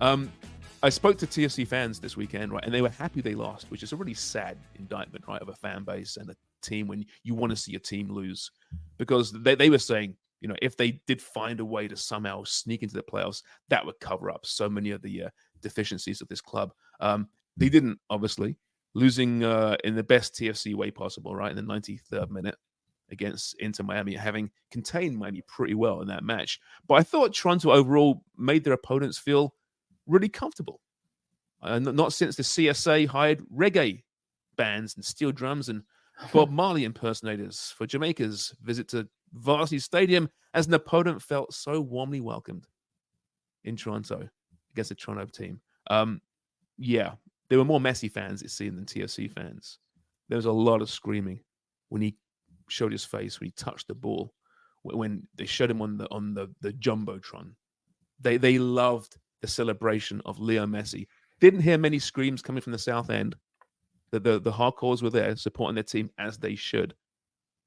I spoke to TFC fans this weekend, right, and they were happy they lost, which is a really sad indictment, right, of a fan base and a team when you want to see a team lose, because they were saying, if they did find a way to somehow sneak into the playoffs, that would cover up so many of the deficiencies of this club. They didn't, obviously, losing in the best TFC way possible, right, in the 93rd minute against Inter Miami, having contained Miami pretty well in that match. But I thought Toronto overall made their opponents feel really comfortable. Not since the CSA hired reggae bands and steel drums and Bob Marley impersonators for Jamaica's visit to Varsity Stadium, as an opponent felt so warmly welcomed in Toronto against the Toronto team. Yeah, there were more Messi fans, it seemed, than TFC fans. There was a lot of screaming when he showed his face, when he touched the ball, when they showed him on the Jumbotron. They loved the celebration of Leo Messi. Didn't hear many screams coming from the South End. The hardcores were there supporting their team as they should.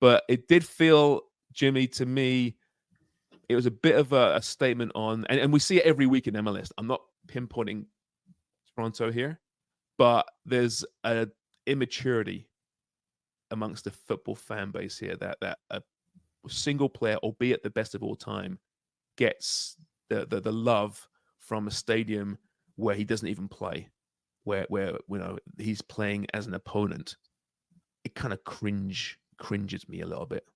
But it did feel, Jimmy, to me, it was a bit of a statement on, and we see it every week in MLS. I'm not pinpointing Toronto here, but there's an immaturity amongst the football fan base here that a single player, albeit the best of all time, gets the love from a stadium where he doesn't even play, where he's playing as an opponent. It kind of cringes me a little bit.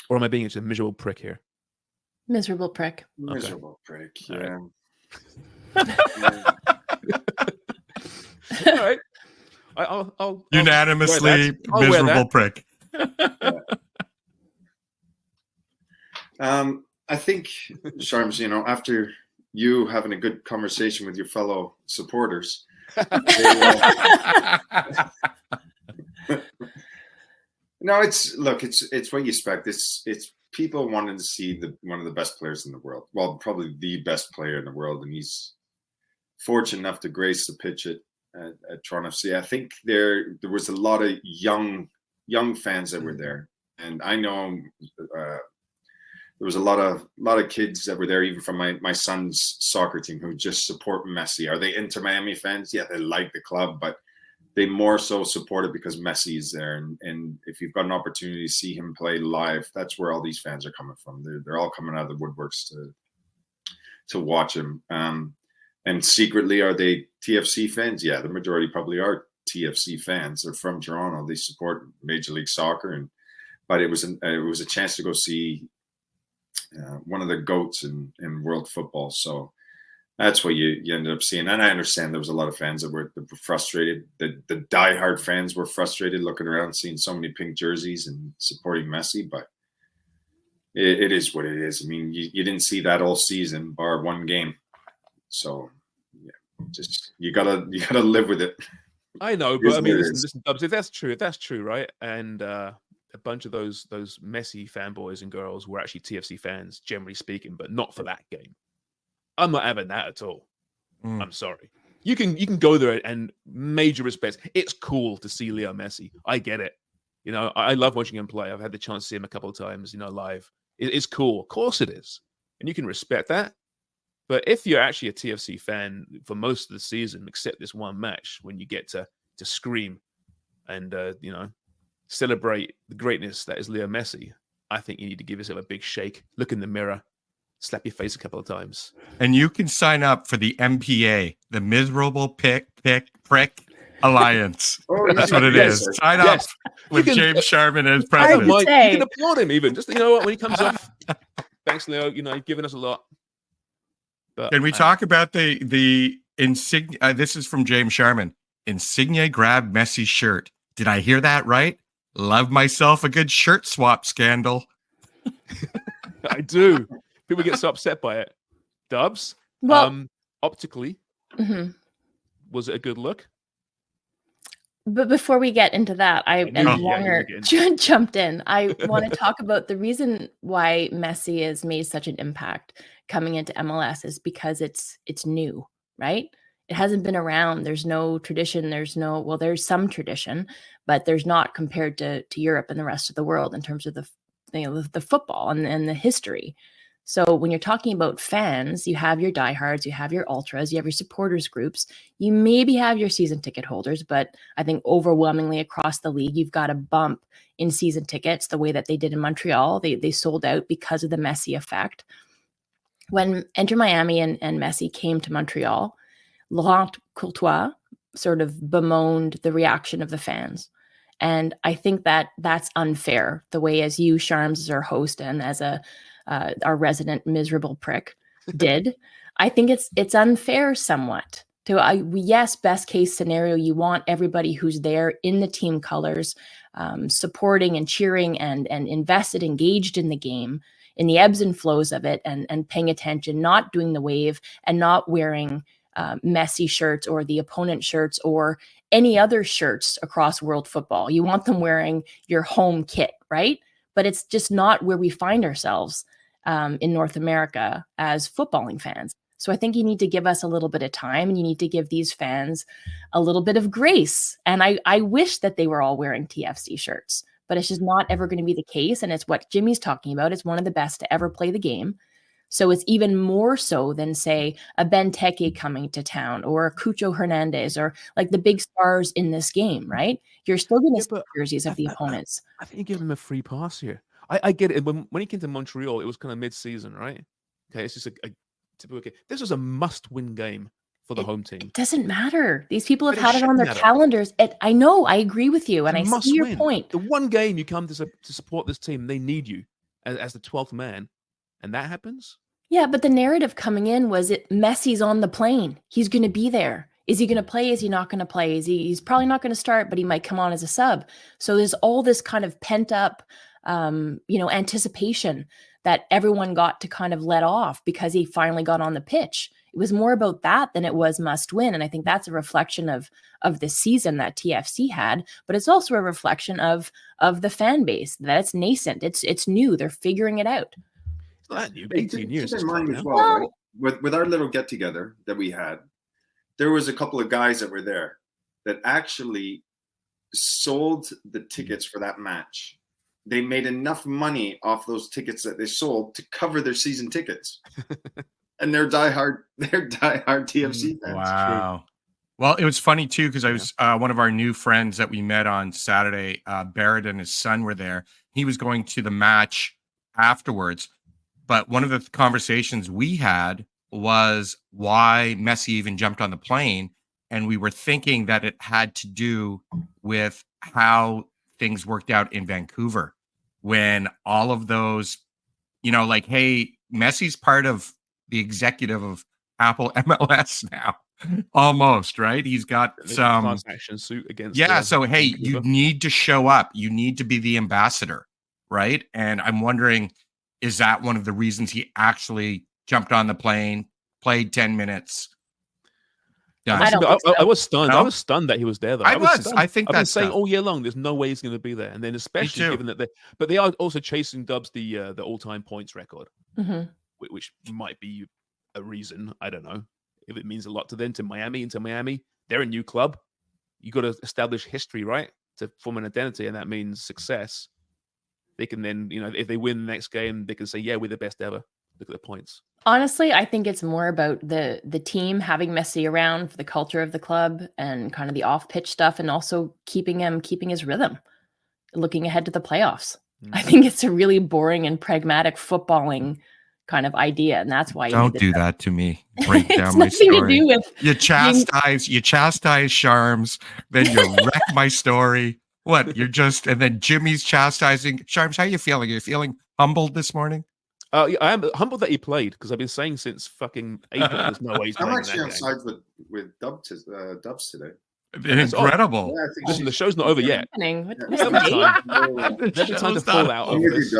Or am I being a miserable prick here? Miserable prick. Miserable prick. Yeah. All right. I'll unanimously miserable prick. I think, Sharms, after you having a good conversation with your fellow supporters, no, it's what you expect. It's people wanting to see one of the best players in the world. Well, probably the best player in the world, and he's fortunate enough to grace the pitch at Toronto FC. I think there was a lot of young fans that were there, and I know there was a lot of kids that were there, even from my son's soccer team, who just support Messi. Are they Inter Miami fans? Yeah, they like the club, but they more so support it because Messi is there. And if you've got an opportunity to see him play live, that's where all these fans are coming from. They're all coming out of the woodworks to watch him. And secretly, are they TFC fans? Yeah, the majority probably are TFC fans. They're from Toronto. They support Major League Soccer, but it was a chance to go see one of the GOATs in world football. So that's what you ended up seeing. And I understand there was a lot of fans that were frustrated. The diehard fans were frustrated looking around, seeing so many pink jerseys and supporting Messi. But it is what it is. I mean, you didn't see that all season, bar one game. So yeah, just you gotta live with it. I know, but I mean, listen, Dubs, if that's true, right? And a bunch of those Messi fanboys and girls were actually TFC fans, generally speaking, but not for that game. I'm not having that at all. I'm sorry. You can go there, and major respects. It's cool to see Leo Messi. I get it. I love watching him play. I've had the chance to see him a couple of times, live. It's cool. Of course it is. And you can respect that. But if you're actually a TFC fan for most of the season, except this one match, when you get to scream and, celebrate the greatness that is Leo Messi, I think you need to give yourself a big shake, look in the mirror, slap your face a couple of times. And you can sign up for the MPA, the Miserable Prick Alliance. That's what it is. Sign up with James Sharman as president. You can applaud him even. Just, when he comes off, thanks, Leo, you've given us a lot. But, can we talk about the Insigne? This is from James Sharman. Insigne grabbed Messi's shirt. Did I hear that right? Love myself a good shirt swap scandal. I do. People get so upset by it. Dubs, well, optically, was it a good look? But before we get into that, Longer jumped in. I want to talk about the reason why Messi has made such an impact coming into MLS is because it's new, right? It hasn't been around. There's no tradition. There's some tradition, but there's not compared to Europe and the rest of the world in terms of the football and the history. So when you're talking about fans, you have your diehards, you have your ultras, you have your supporters groups, you maybe have your season ticket holders, but I think overwhelmingly across the league, you've got a bump in season tickets the way that they did in Montreal. They sold out because of the Messi effect. When Inter Miami and Messi came to Montreal, Laurent Courtois sort of bemoaned the reaction of the fans. And I think that that's unfair, the way as you, Sharms, as our host and as our resident miserable prick did. I think it's unfair somewhat. Yes, best case scenario, you want everybody who's there in the team colors, supporting and cheering and invested, engaged in the game, in the ebbs and flows of it, and paying attention, not doing the wave and not wearing Messi shirts or the opponent shirts or any other shirts across world football. You want them wearing your home kit, right? But it's just not where we find ourselves in North America as footballing fans. So I think you need to give us a little bit of time, and you need to give these fans a little bit of grace. And I wish that they were all wearing TFC shirts, but it's just not ever going to be the case. And it's what Jimmy's talking about. It's one of the best to ever play the game. So it's even more so than, say, a Benteke coming to town or a Cucho Hernandez or like the big stars in this game, right? You're still going to see jerseys of the opponents. I think you give him a free pass here. I get it. When he came to Montreal, it was kind of mid-season, right? Okay, it's just a typical game. This was a must-win game for the home team. It doesn't matter. These people have had it on their calendars. I know. I agree with you, and I see your point. The one game you come to support this team, they need you as the 12th man. And that happens? Yeah, but the narrative coming in was Messi's on the plane. He's going to be there. Is he going to play? Is he not going to play? He's probably not going to start, but he might come on as a sub. So there's all this kind of pent up, anticipation that everyone got to kind of let off because he finally got on the pitch. It was more about that than it was must win. And I think that's a reflection of the season that TFC had, but it's also a reflection of the fan base, that it's nascent. It's new. They're figuring it out. That new 18 years. Keep in mind as well, right? With our little get together that we had, there was a couple of guys that were there that actually sold the tickets for that match. They made enough money off those tickets that they sold to cover their season tickets, and they're diehard TFC fans. Wow. Well, it was funny too because I was one of our new friends that we met on Saturday. Barrett and his son were there. He was going to the match afterwards. But one of the conversations we had was why Messi even jumped on the plane. And we were thinking that it had to do with how things worked out in Vancouver when all of those, like, hey, Messi's part of the executive of Apple MLS now. Almost, right? He's got some class action suit against. Yeah. So, hey, you need to show up. You need to be the ambassador, right? And I'm wondering, is that one of the reasons he actually jumped on the plane, played 10 minutes? I was stunned. No? I was stunned that he was there, though. I think I've been saying all year long, there's no way he's going to be there. And then especially given that but they are also chasing Dubs the all-time points record, which might be a reason. I don't know if it means a lot to them, to Miami. They're a new club. You got to establish history, right? To form an identity, and that means success. They can then, if they win the next game, they can say, yeah, we're the best ever. Look at the points. Honestly, I think it's more about the team having Messi around for the culture of the club and kind of the off-pitch stuff, and also keeping his rhythm, looking ahead to the playoffs. I think it's a really boring and pragmatic footballing kind of idea, and that's why don't do that to me. Break down my story. To do with you chastise Sharms, then you wreck my story. What, and then Jimmy's chastising. Sharms, how are you feeling? Are you feeling humbled this morning? I am humbled that he played, because I've been saying since fucking April, there's no way he's playing. I'm actually on sides with Dubs today. Incredible. Yeah, listen, the show's not over yet. There's time to fall out of this.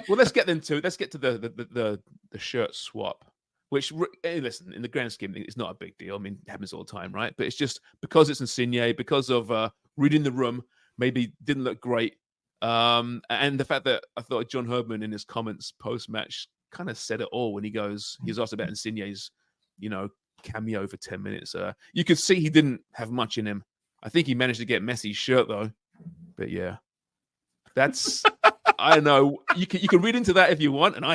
Well, let's get into it. Let's get to the shirt swap, which, listen, in the grand scheme, it's not a big deal. I mean, it happens all the time, right? But it's just because it's Insigne, because of reading the room, maybe didn't look great. And the fact that I thought John Herdman in his comments post-match kind of said it all when he was asked about Insigne's, cameo for 10 minutes. You could see he didn't have much in him. I think he managed to get Messi's shirt though. But yeah, that's I know you can read into that if you want, and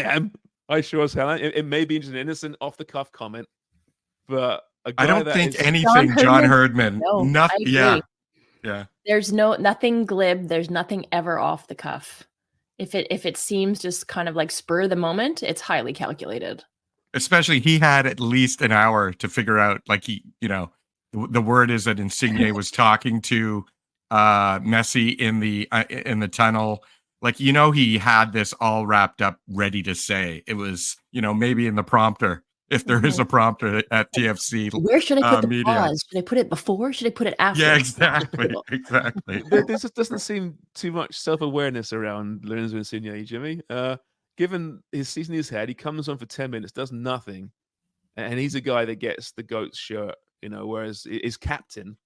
I sure as hell am. It may be just an innocent off the cuff comment, but I don't think anything John Herdman. No, nothing. Yeah. There's nothing glib. There's nothing ever off the cuff. If it seems just kind of like spur of the moment, it's highly calculated. Especially he had at least an hour to figure out, like the word is that Insigne was talking to Messi in the tunnel. Like, he had this all wrapped up, ready to say. It was, maybe in the prompter, if there is a prompter at TFC. Where should I put the media. pause? Should I put it before? Should I put it after? Yeah, exactly. Exactly. There just doesn't seem too much self-awareness around Lorenzo Insigne, Jimmy. Given his season in his head, he comes on for 10 minutes, does nothing, and he's a guy that gets the GOAT's shirt, whereas his captain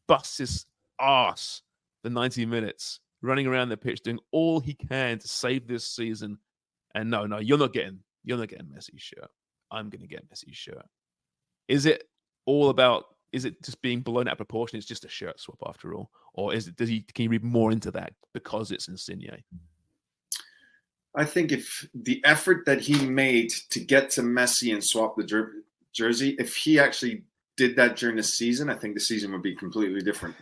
busts his ass for 90 minutes, running around the pitch, doing all he can to save this season. And no, you're not getting Messi's shirt. I'm going to get Messi's shirt. Is it just being blown out of proportion? It's just a shirt swap after all, or can you read more into that because it's Insigne? I think if the effort that he made to get to Messi and swap the jersey, if he actually did that during the season, I think the season would be completely different.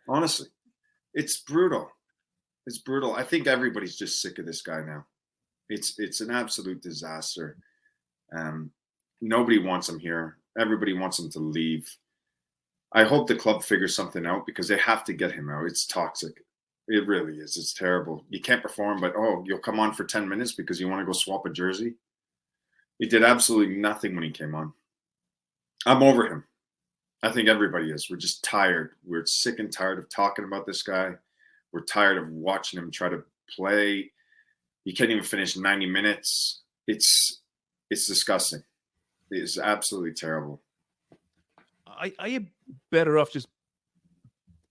Honestly, it's brutal. It's brutal. I think everybody's just sick of this guy now. It's an absolute disaster. Nobody wants him here. Everybody wants him to leave. I hope the club figures something out because they have to get him out. It's toxic. It really is. It's terrible. You can't perform, but you'll come on for 10 minutes because you want to go swap a jersey. He did absolutely nothing when he came on. I'm over him. I think everybody is. We're just tired. We're sick and tired of talking about this guy. We're tired of watching him try to play. He can't even finish 90 minutes. It's disgusting. It is absolutely terrible. Are you better off just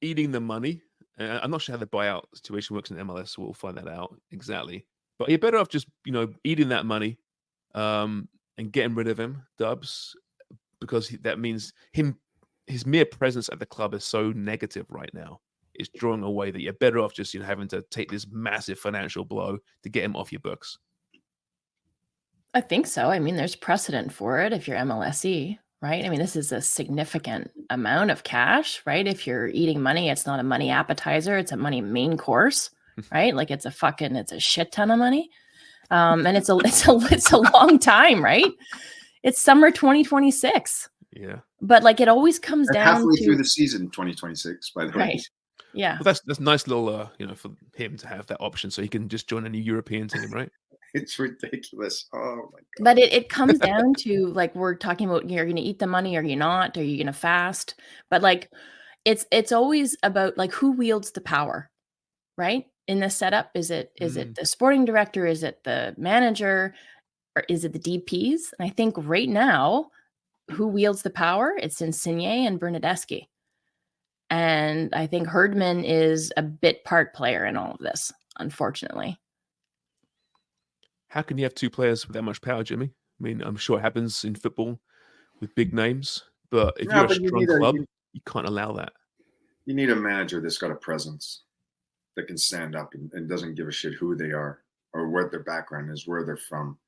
eating the money? I'm not sure how the buyout situation works in MLS, so we'll find that out exactly. But you're better off just, eating that money and getting rid of him, Dubs, because that means his mere presence at the club is so negative right now. It's drawing away that you're better off just having to take this massive financial blow to get him off your books. I think so. I mean, there's precedent for it if you're MLSE, right? I mean, this is a significant amount of cash, right? If you're eating money, it's not a money appetizer, it's a money main course, right? Like it's a shit ton of money. And it's a long time, right? It's summer 2026. Yeah. But like it always comes down halfway to through the season 2026, by the way. Right. Yeah. Well, that's nice little for him to have that option so he can just join a new European team, right? It's ridiculous. Oh my God. But it comes down to like we're talking about you're going to eat the money or you're not, or you're going to fast. But like it's always about like who wields the power, right? In this setup, is it the sporting director, is it the manager, or is it the DPs? And I think right now, who wields the power? It's Insigne and Bernadeschi. And I think Herdman is a bit part player in all of this, unfortunately. How can you have two players with that much power, Jimmy? I mean, I'm sure it happens in football with big names, but if you're a strong club, you can't allow that. You need a manager that's got a presence, that can stand up and doesn't give a shit who they are or what their background is, where they're from,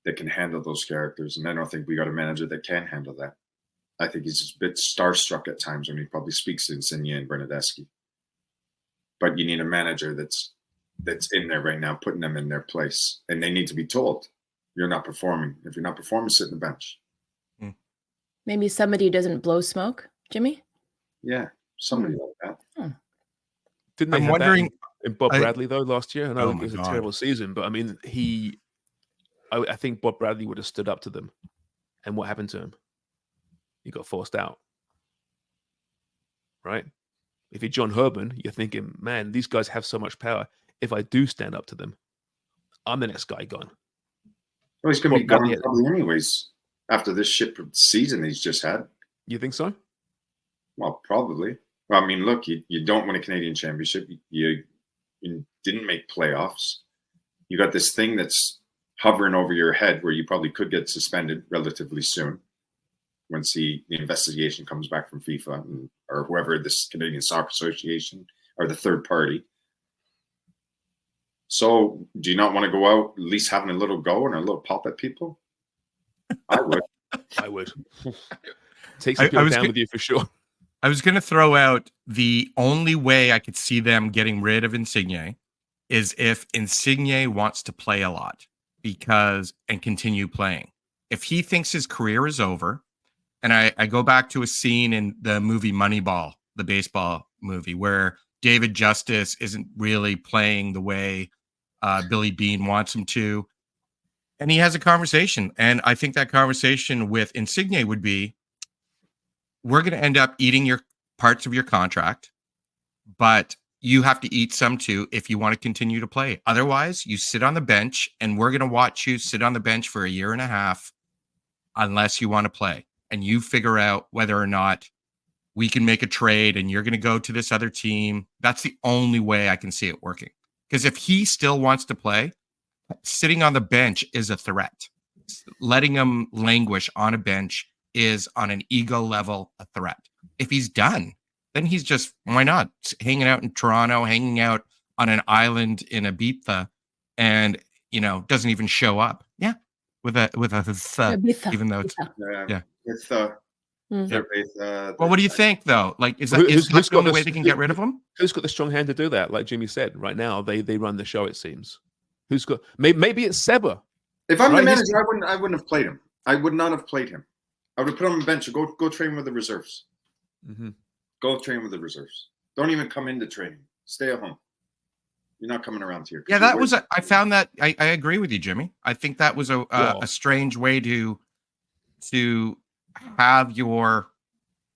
that can handle those characters. And I don't think we got a manager that can handle that. I think he's just a bit starstruck at times when he probably speaks to Insigne and Bernadeschi. But you need a manager that's in there right now, putting them in their place. And they need to be told, you're not performing. If you're not performing, sit on the bench. Maybe somebody who doesn't blow smoke, Jimmy? Yeah, somebody like that. Didn't they I'm have wondering that in Bob Bradley though last year? I know Oh it was my a God. terrible season, but I mean, I think Bob Bradley would have stood up to them. And what happened to him? He got forced out. Right? If you're John Herdman, you're thinking, man, these guys have so much power. If I do stand up to them, I'm the next guy gone. Well, he's going to be gone probably anyways after this shit season he's just had. You think so? Well, probably. Well, I mean, look, you don't win a Canadian championship. You didn't make playoffs. You got this thing that's hovering over your head where you probably could get suspended relatively soon once the investigation comes back from FIFA or whoever, this Canadian Soccer Association, or the third party. So do you not want to go out at least having a little go and a little pop at people? I would. I would. Take some people down with you for sure. I was going to throw out the only way I could see them getting rid of Insigne is if Insigne wants to play a lot and continue playing. If he thinks his career is over, and I go back to a scene in the movie Moneyball, the baseball movie, where David Justice isn't really playing the way Billy Beane wants him to. And he has a conversation. And I think that conversation with Insigne would be, we're going to end up eating your parts of your contract, but you have to eat some too if you want to continue to play. Otherwise, you sit on the bench, and we're going to watch you sit on the bench for a year and a half unless you want to play. And you figure out whether or not we can make a trade and you're going to go to this other team. That's the only way I can see it working. Because if he still wants to play, sitting on the bench is a threat. Letting him languish on a bench is, on an ego level, a threat. If he's done, then he's just, why not? Hanging out in Toronto, hanging out on an island in Ibiza, and, doesn't even show up. Yeah. With a even though it's, yeah. It's well, what do you think, though? Like, is that the only way they can get rid of him? Who's got the strong hand to do that? Like Jimmy said, right now they run the show. It seems. Who's got? Maybe it's Seba. If I'm the manager, I wouldn't have played him. I would not have played him. I would have put him on the bench and go train with the reserves. Mm-hmm. Go train with the reserves. Don't even come into training. Stay at home. You're not coming around here. Yeah, that was. I found that. I agree with you, Jimmy. I think that was a strange way to have your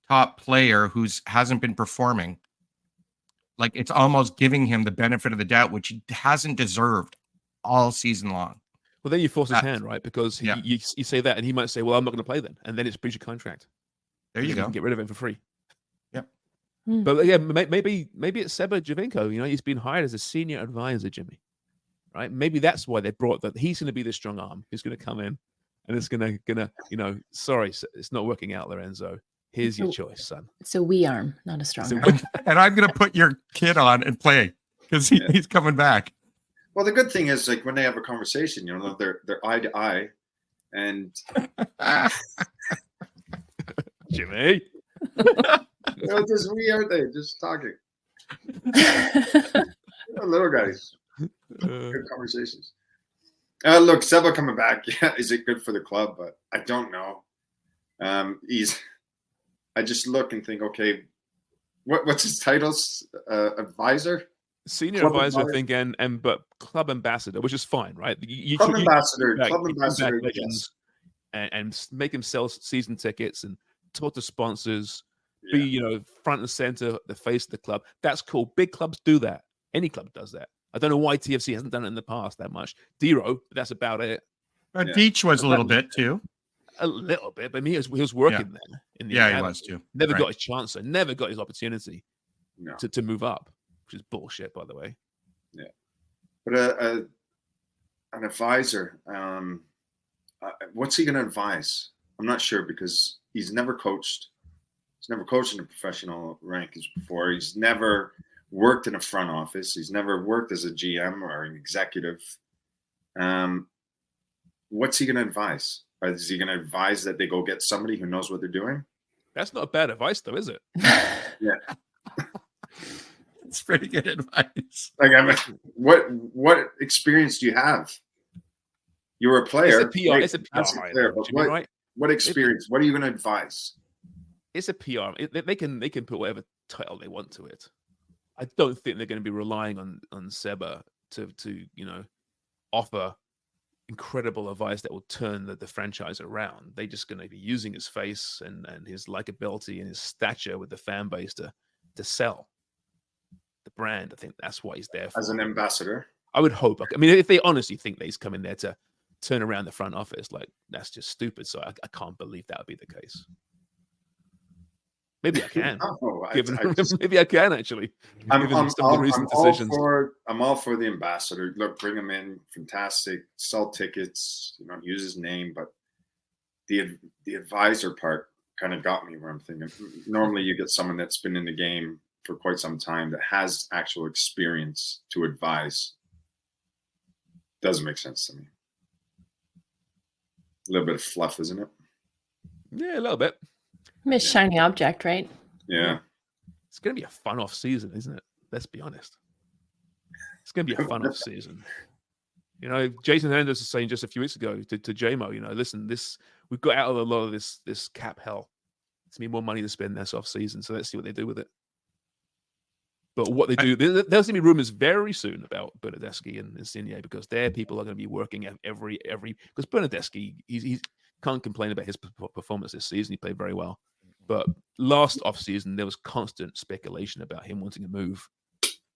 top player who hasn't been performing. Like, it's almost giving him the benefit of the doubt, which he hasn't deserved all season long. Well, then you force his hand, right? Because you say that, and he might say, "Well, I'm not going to play then," and then it's breach of contract. There you go. You can get rid of him for free. Yep. But yeah, maybe it's Seba Giovinco. He's been hired as a senior advisor, Jimmy. Right? Maybe that's why they brought that. He's going to be the strong arm. He's going to come in, and it's gonna. Sorry, it's not working out, Lorenzo. Here's your choice, son. It's a wee arm, not a strong arm. And I'm going to put your kid on and play because he's coming back. Well, the good thing is, like, when they have a conversation, they're eye to eye, and Jimmy, they're just aren't they? Just talking. Little guys, good conversations. Look, Seba coming back. Yeah, is it good for the club? But I don't know. I just look and think, okay, what's his titles? Advisor. Senior club advisor, I think, but club ambassador, which is fine, right? Club ambassador, legends, and make him sell season tickets and talk to sponsors, be front and center, the face of the club. That's cool. Big clubs do that. Any club does that. I don't know why TFC hasn't done it in the past that much. Dero, but that's about it. Deitch was a little bit too. A little bit, but he was working there. In the he was too. Never got his chance, so never got his opportunity to move up. Which is bullshit, by the way. Yeah, but an advisor, what's he going to advise? I'm not sure, because he's never coached. He's never coached in a professional rankings before. He's never worked in a front office. He's never worked as a GM or an executive. What's he going to advise? Is he going to advise that they go get somebody who knows what they're doing? That's not bad advice, though, is it? Yeah. It's pretty good advice. Like, I mean, what experience do you have? You were a player. It's a PR player, but what experience? What are you going to advise? It's a PR. They can put whatever title they want to it. I don't think they're going to be relying on Seba to offer incredible advice that will turn the franchise around. They're just going to be using his face and his likability and his stature with the fan base to sell the brand. I think that's what he's there for. As an ambassador? I would hope. I mean, if they honestly think that he's coming there to turn around the front office, like, that's just stupid. So I can't believe that would be the case. Maybe I can. Maybe I can, actually. I'm all for the ambassador. Look, bring him in. Fantastic. Sell tickets. Use his name. But the advisor part kind of got me, where I'm thinking, normally you get someone that's been in the game for quite some time that has actual experience to advise. Doesn't make sense to me. A little bit of fluff, isn't it? Yeah, a little bit. Miss shiny object, right? Yeah. It's going to be a fun off season, isn't it? Let's be honest. It's going to be a fun off season. You know, Jason Hernandez was saying just a few weeks ago to JMO, you know, listen, we've got out of a lot of this cap hell. It's going to be more money to spend this off season. So let's see what they do with it. But what they do, there's going to be rumors very soon about Bernadeschi and Insigne, because their people are going to be working at every because Bernadeschi, he can't complain about his performance this season. He played very well. But last offseason, there was constant speculation about him wanting to move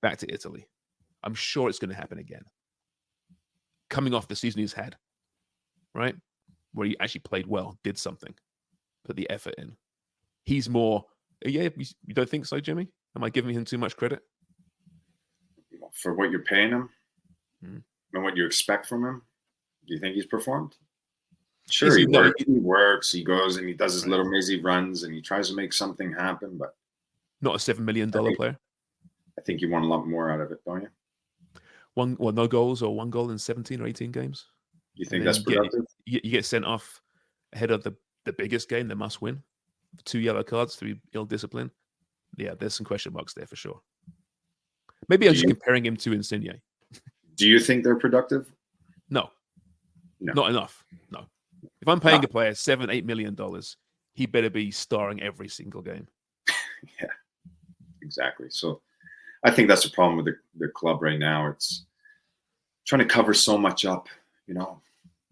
back to Italy. I'm sure it's going to happen again. Coming off the season he's had, right? Where he actually played well, did something, put the effort in. He's more, yeah, you don't think so, Jimmy? Am I giving him too much credit? For what you're paying him and what you expect from him? Do you think he's performed? Sure, he works, he goes and he does his little mazy runs and he tries to make something happen, but not a $7 million player. I think you want a lot more out of it, don't you? No goals or 1 goal in 17 or 18 games. You think that's productive? You get sent off ahead of the biggest game, the must win. 2 yellow cards through ill discipline. Yeah, there's some question marks there for sure. Maybe I'm just comparing him to Insigne. Do you think they're productive? No, not enough. No. If I'm paying a player $7-8 million, he better be starring every single game. Yeah, exactly. So I think that's the problem with the club right now. It's trying to cover so much up, you know.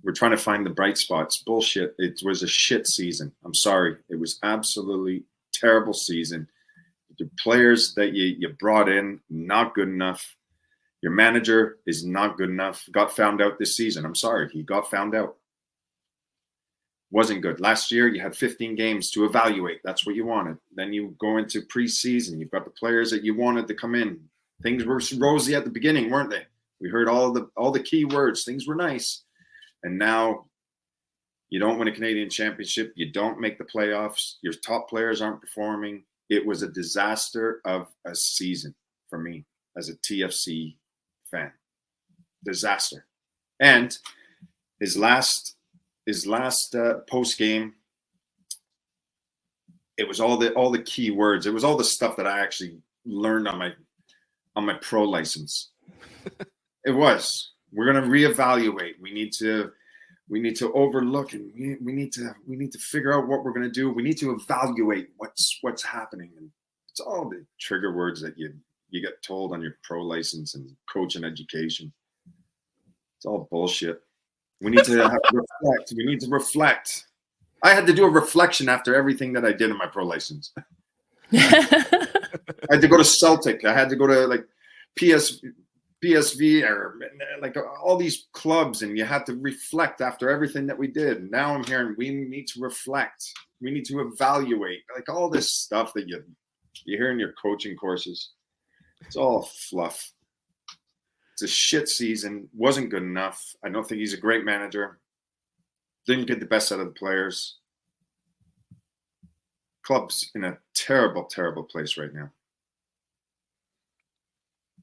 We're trying to find the bright spots. Bullshit. It was a shit season. I'm sorry. It was absolutely terrible season. The players that you brought in, not good enough. Your manager is not good enough. Got found out this season. I'm sorry. He got found out. Wasn't good. Last year, you had 15 games to evaluate. That's what you wanted. Then you go into preseason. You've got the players that you wanted to come in. Things were rosy at the beginning, weren't they? We heard all the key words. Things were nice. And now you don't win a Canadian championship. You don't make the playoffs. Your top players aren't performing. It was a disaster of a season for me as a TFC fan. Disaster. And his last post game, it was all the key words. It was all the stuff that I actually learned on my pro license. It was. We're going to reevaluate. We need to overlook, and we need to figure out what we're going to do. We need to evaluate what's happening. And it's all the trigger words that you get told on your pro license and coach and education. It's all bullshit. We need to reflect. We need to reflect. I had to do a reflection after everything that I did in my pro license. I had to go to Celtic. I had to go to like PSV or like all these clubs, and you had to reflect after everything that we did. Now I'm hearing we need to reflect. We need to evaluate. Like all this stuff that you hear in your coaching courses. It's all fluff. It's a shit season. Wasn't good enough. I don't think he's a great manager. Didn't get the best out of the players. Club's in a terrible, terrible place right now.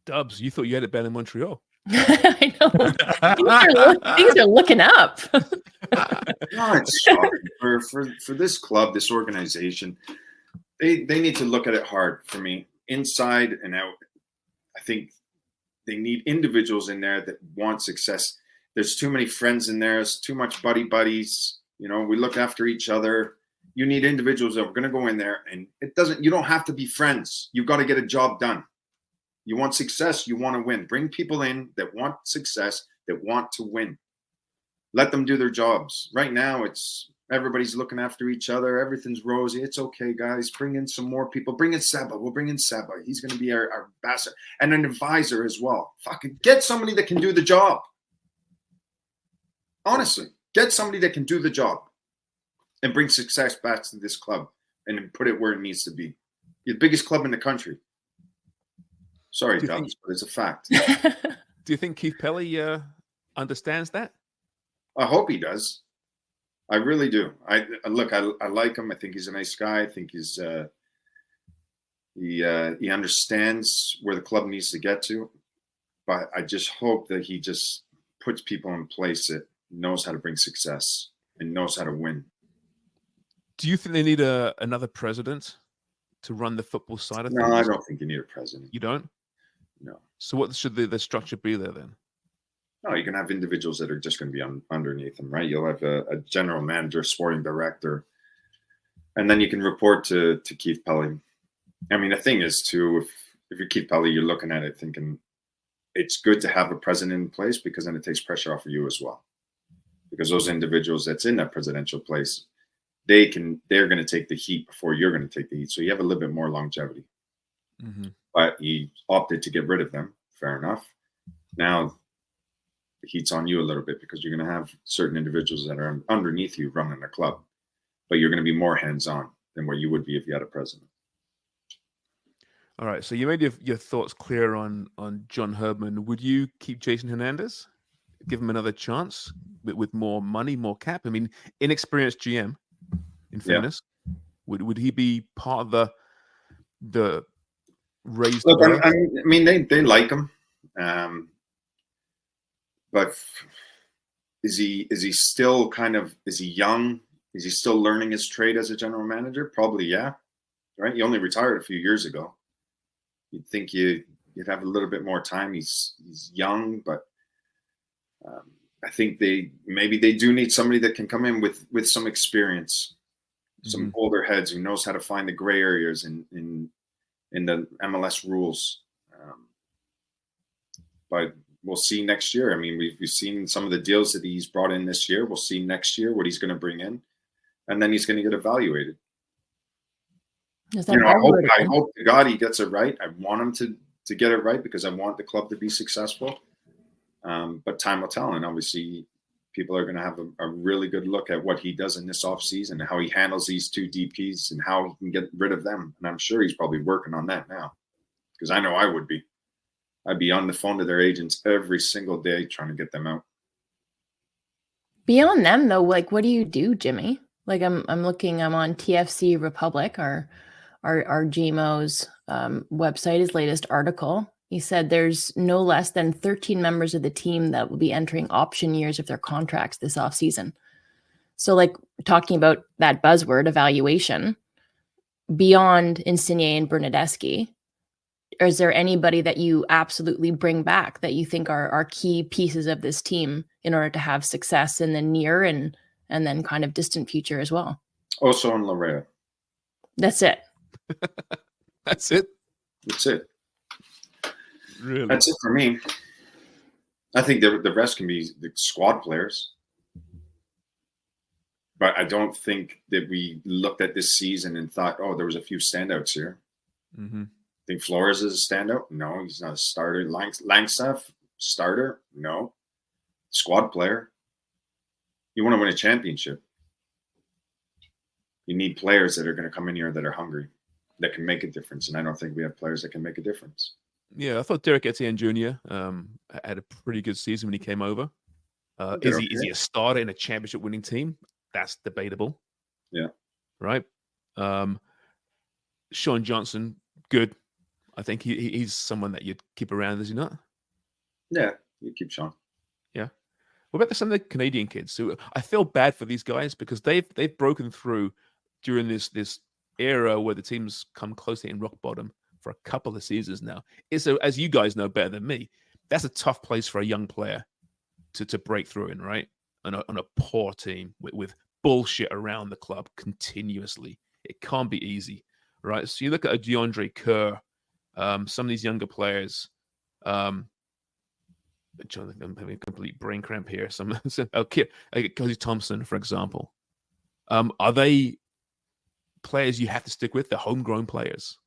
Dubs, you thought you had it better in Montreal. I know. Things are looking up. No, it's shocking. For this club, this organization, they need to look at it hard for me, inside and out. I think they need individuals in there that want success. There's too many friends in there. There's too much buddies. You know, we look after each other. You need individuals that are going to go in there, and you don't have to be friends. You've got to get a job done. You want success, you want to win. Bring people in that want success, that want to win. Let them do their jobs. Right now, it's everybody's looking after each other. Everything's rosy. It's okay, guys. Bring in some more people. Bring in Seba. We'll bring in Seba. He's going to be our ambassador and an advisor as well. Fucking get somebody that can do the job. Honestly, get somebody that can do the job and bring success back to this club and put it where it needs to be. The biggest club in the country. Sorry, Dubs, but it's a fact. Do you think Keith Pelly understands that? I hope he does. I really do. I like him. I think he's a nice guy. I think he's He understands where the club needs to get to, but I just hope that he just puts people in place that knows how to bring success and knows how to win. Do you think they need another president to run the football side of things? No, I don't think you need a president. You don't? No. So what should the structure be there then? No, you can have individuals that are just going to be underneath them, right? You'll have a general manager, sporting director, and then you can report to Keith Pelly. I mean, the thing is, too, if you're Keith Pelly, you're looking at it thinking it's good to have a president in place because then it takes pressure off of you as well. Because those individuals that's in that presidential place, they're going to take the heat before you're going to take the heat. So you have a little bit more longevity. Mm-hmm. But he opted to get rid of them. Fair enough. Now the heat's on you a little bit because you're going to have certain individuals that are underneath you running the club, but you're going to be more hands-on than what you would be if you had a president. All right. So you made your thoughts clear on John Herdman. Would you keep Jason Hernandez? Give him another chance with more money, more cap? I mean, inexperienced GM, in fairness. Yeah. Would he be part of the raised? Look, I mean, they like him. But is he still is he young? Is he still learning his trade as a general manager? Probably, yeah. Right? He only retired a few years ago. You'd think you'd have a little bit more time. He's young, but I think they do need somebody that can come in with some experience, some older heads who knows how to find the gray areas in the MLS rules. But we'll see next year. I mean, we've seen some of the deals that he's brought in this year. We'll see next year what he's going to bring in, and then he's going to get evaluated. I hope to God he gets it right. I want him to get it right because I want the club to be successful. But time will tell, and obviously people are going to have a really good look at what he does in this offseason and how he handles these two DPs and how he can get rid of them. And I'm sure he's probably working on that now because I know I would be. I'd be on the phone to their agents every single day trying to get them out. Beyond them, though, like, what do you do, Jimmy? Like, I'm on TFC Republic, our GMO's website, his latest article. He said there's no less than 13 members of the team that will be entering option years of their contracts this offseason. So, like, talking about that buzzword, evaluation, beyond Insigne and Bernadeschi, is there anybody that you absolutely bring back that you think are key pieces of this team in order to have success in the near and then kind of distant future as well? Oso and Larea. That's it. That's it? That's it. Really? That's it for me. I think the rest can be the squad players. But I don't think that we looked at this season and thought, oh, there was a few standouts here. Mm-hmm. Think Flores is a standout? No, he's not a starter. Langstaff, starter? No. Squad player. You want to win a championship. You need players that are going to come in here that are hungry, that can make a difference. And I don't think we have players that can make a difference. Yeah, I thought Derek Etienne Jr. Had a pretty good season when he came over. Is he a starter in a championship winning team? That's debatable. Yeah. Right? Sean Johnson, good. I think he's someone that you'd keep around, is he not? Yeah, you keep Sean. Yeah. What about some of the Canadian kids? So I feel bad for these guys because they've broken through during this era where the teams come close to hitting rock bottom for a couple of seasons now. It's as you guys know better than me, that's a tough place for a young player to break through in, right? On a poor team with bullshit around the club continuously. It can't be easy, right? So you look at a DeAndre Kerr, some of these younger players. I'm having a complete brain cramp here. Cozy Thompson, for example. Are they players you have to stick with? They're homegrown players,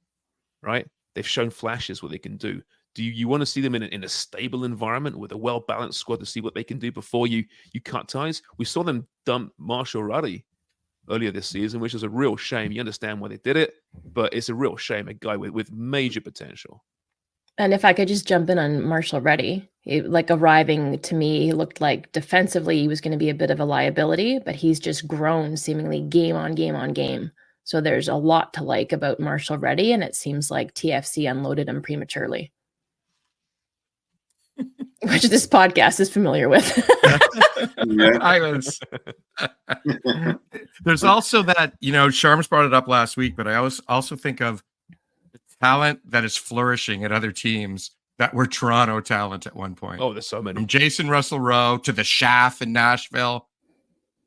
right? They've shown flashes what they can do. Do you want to see them in a stable environment with a well-balanced squad to see what they can do before you cut ties? We saw them dump Marshall Ruddy earlier this season, which is a real shame. You understand why they did it, but it's a real shame. A guy with major potential. And if I could just jump in on Marshall Ruddy, like arriving to me, he looked like defensively he was going to be a bit of a liability, but he's just grown seemingly game on game on game So there's a lot to like about Marshall Reddy, and it seems like TFC unloaded him prematurely, which this podcast is familiar with. I was. There's also that, Sharms brought it up last week, but I also think of the talent that is flourishing at other teams that were Toronto talent at one point. Oh, there's so many. From Jason Russell-Rowe to the Shaft in Nashville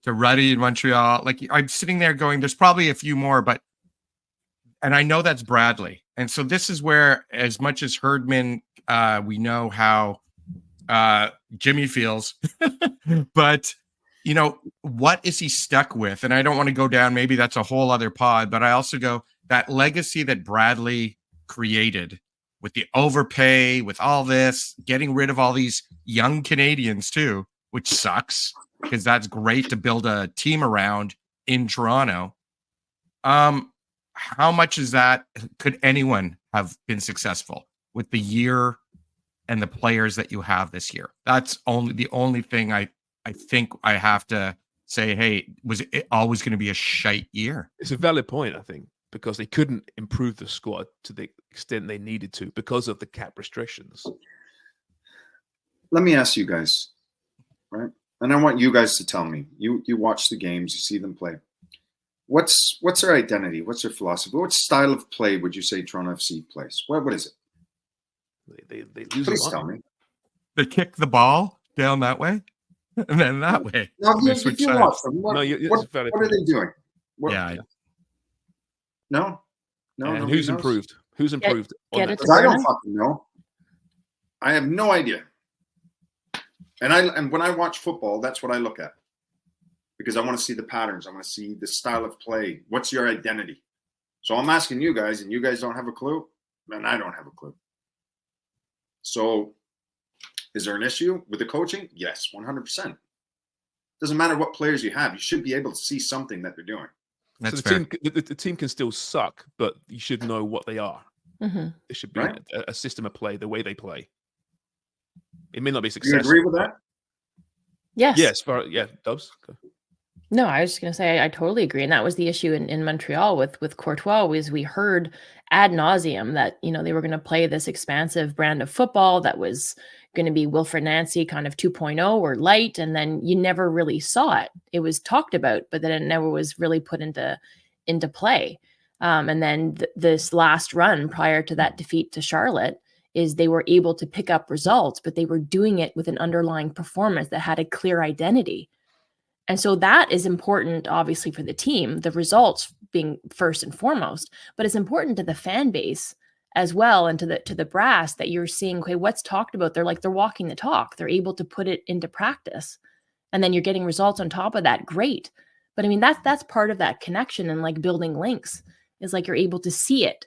to Ruddy in Montreal. Like, I'm sitting there going, there's probably a few more, and I know that's Bradley. And so this is where, as much as Herdman, we know how Jimmy feels, but what is he stuck with? And I don't want to go down, maybe that's a whole other pod, but I also go, that legacy that Bradley created with the overpay, with all this, getting rid of all these young Canadians too, which sucks because that's great to build a team around in Toronto. How much is that? Could anyone have been successful with the year and the players that you have this year? That's the only thing I think I have to say, hey, was it always going to be a shite year? It's a valid point, I think, because they couldn't improve the squad to the extent they needed to because of the cap restrictions. Let me ask you guys, right? And I want you guys to tell me. You watch the games, you see them play. What's their identity? What's their philosophy? What style of play would you say Toronto FC plays? What is it? They lose. Please tell me. They kick the ball down that way and then that way. No, if you watch them, what are they doing? No. And who's improved? Who's improved? Get it. I don't fucking know. I have no idea. And when I watch football, that's what I look at, because I want to see the patterns. I want to see the style of play. What's your identity? So I'm asking you guys, and you guys don't have a clue, and I don't have a clue. So is there an issue with the coaching? Yes, 100%. Doesn't matter what players you have. You should be able to see something that they're doing. That's so the team can still suck, but you should know what they are. Mm-hmm. It should be a system of play, the way they play. It may not be Do successful. you agree with that? Yes. Yes. Dubs. No, I was just going to say I totally agree, and that was the issue in Montreal with Courtois. Was we heard ad nauseum that they were going to play this expansive brand of football that was going to be Wilfred Nancy kind of 2.0 or light, and then you never really saw it. It was talked about, but then it never was really put into play. And then this last run prior to that defeat to Charlotte is they were able to pick up results, but they were doing it with an underlying performance that had a clear identity. And so that is important, obviously, for the team, the results being first and foremost, but it's important to the fan base as well, and to the brass, that you're seeing, okay, what's talked about. They're walking the talk. They're able to put it into practice, and then you're getting results on top of that. Great. But I mean, that's part of that connection, and building links is you're able to see it,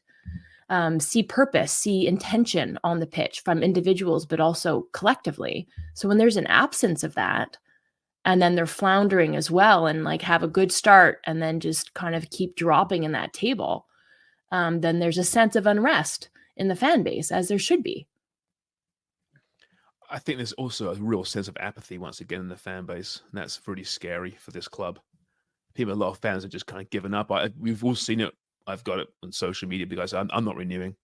see purpose, see intention on the pitch from individuals, but also collectively. So when there's an absence of that, and then they're floundering as well, and have a good start and then just kind of keep dropping in that table, then there's a sense of unrest in the fan base, as there should be. I think there's also a real sense of apathy once again in the fan base, and that's really scary for this club. A lot of fans are just kind of given up. We've all seen it. I've got it on social media because I'm not renewing.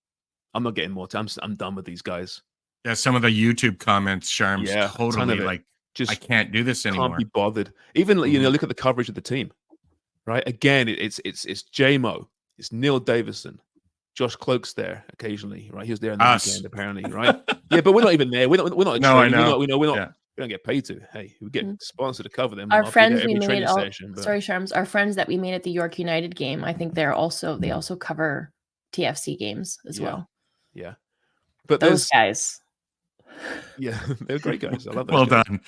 I'm not getting more time. I'm done with these guys. Yeah, some of the YouTube comments, Sharms, totally just I can't do this anymore. Can't be bothered. Even look at the coverage of the team, right? Again, it's J-Mo, it's Neil Davison, Josh Cloak's there occasionally, right? He was there in the weekend apparently, right? Yeah, but we're not even there. We're not. No, I know. We're not. Yeah. We don't get paid to. Hey, we get sponsored to cover them. Our friends we made. Sorry, Sharms. Our friends that we made at the York United game, I think they also cover TFC games as well. Yeah, but those guys. Yeah, they're great guys. I love those well guys. done.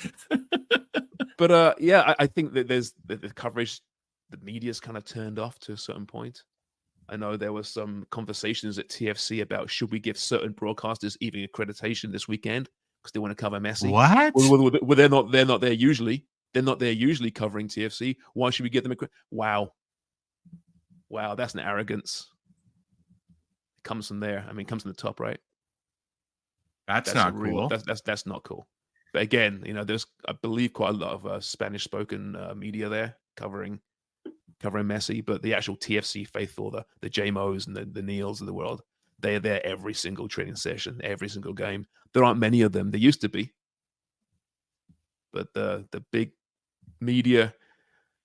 But I think that there's the coverage, the media's kind of turned off to a certain point. I know there was some conversations at TFC about should we give certain broadcasters even accreditation this weekend because they want to cover Messi. What? Well, they're not there usually. They're not there usually covering TFC. Why should we give them Wow, that's an arrogance. It comes from there. I mean, it comes from the top, right? That's not cool. That's not cool. But again, there's, I believe, quite a lot of Spanish-spoken media there covering covering Messi, but the actual TFC faithful, the JMOs and the Neils of the world, they are there every single training session, every single game. There aren't many of them. There used to be. But the big media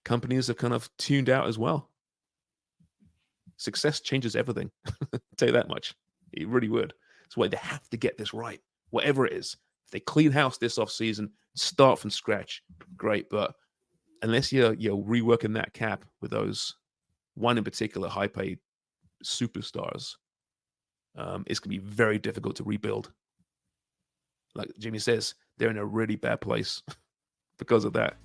companies have kind of tuned out as well. Success changes everything. I'll tell you that much. It really would. That's why they have to get this right, whatever it is. If they clean house this offseason, start from scratch, great. But unless you're reworking that cap with those, one in particular, high-paid superstars, it's going to be very difficult to rebuild. Like Jimmy says, they're in a really bad place because of that.